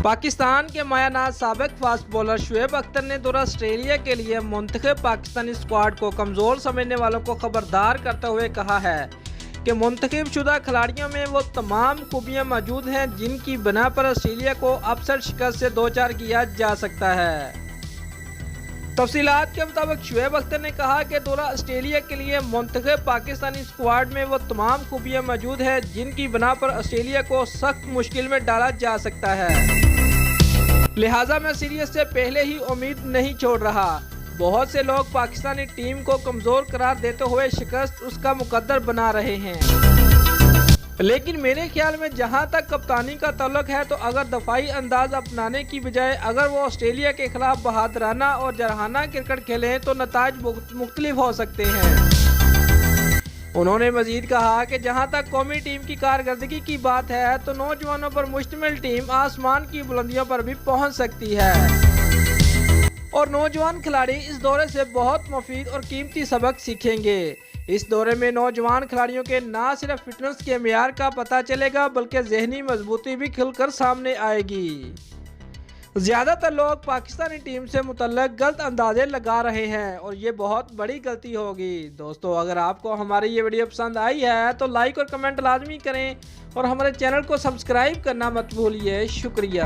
पाकिस्तान के मायानाज साबिक fast bowler Shoaib Akhtar ने दौरा ऑस्ट्रेलिया के लिए मुंतखब पाकिस्तानी स्क्वाड को कमज़ोर समझने वालों को खबरदार करते हुए कहा है कि मुंतखब शुदा खिलाड़ियों में वो तमाम खूबियां मौजूद हैं जिनकी बिना पर ऑस्ट्रेलिया को अपसेट शिकस्त से दो चार किया जा सकता है। तफसीलात के मुताबिक शुएब अख्तर ने कहा कि दौरा ऑस्ट्रेलिया के लिए मुंतखब पाकिस्तानी स्क्वाड में वो तमाम खूबियां मौजूद हैं जिनकी बिना पर ऑस्ट्रेलिया को सख्त मुश्किल में डाला जा सकता है, लिहाजा मैं सीरीज से पहले ही उम्मीद नहीं छोड़ रहा। बहुत से लोग पाकिस्तानी टीम को कमज़ोर करार देते हुए शिकस्त उसका मुकद्दर बना रहे हैं, लेकिन मेरे ख्याल में जहां तक कप्तानी का ताल्लुक है तो अगर दफाई अंदाज अपनाने की बजाय अगर वो ऑस्ट्रेलिया के खिलाफ बहादुराना और जरहाना क्रिकेट खेलें तो नताज मुख्तलिफ हो सकते हैं। उन्होंने मजीद कहा कि जहां तक कौमी टीम की कारकर्दगी की बात है तो नौजवानों पर मुश्तमिल टीम आसमान की बुलंदियों पर भी पहुंच सकती है और नौजवान खिलाड़ी इस दौरे से बहुत मुफीद और कीमती सबक सीखेंगे। इस दौरे में नौजवान खिलाड़ियों के न सिर्फ फिटनेस के मेयार का पता चलेगा बल्कि जहनी मजबूती भी खिलकर सामने आएगी। ज़्यादातर लोग पाकिस्तानी टीम से मुतल्लिक गलत अंदाजे लगा रहे हैं और ये बहुत बड़ी गलती होगी। दोस्तों, अगर आपको हमारी ये वीडियो पसंद आई है तो लाइक और कमेंट लाजमी करें और हमारे चैनल को सब्सक्राइब करना मत भूलिए। शुक्रिया।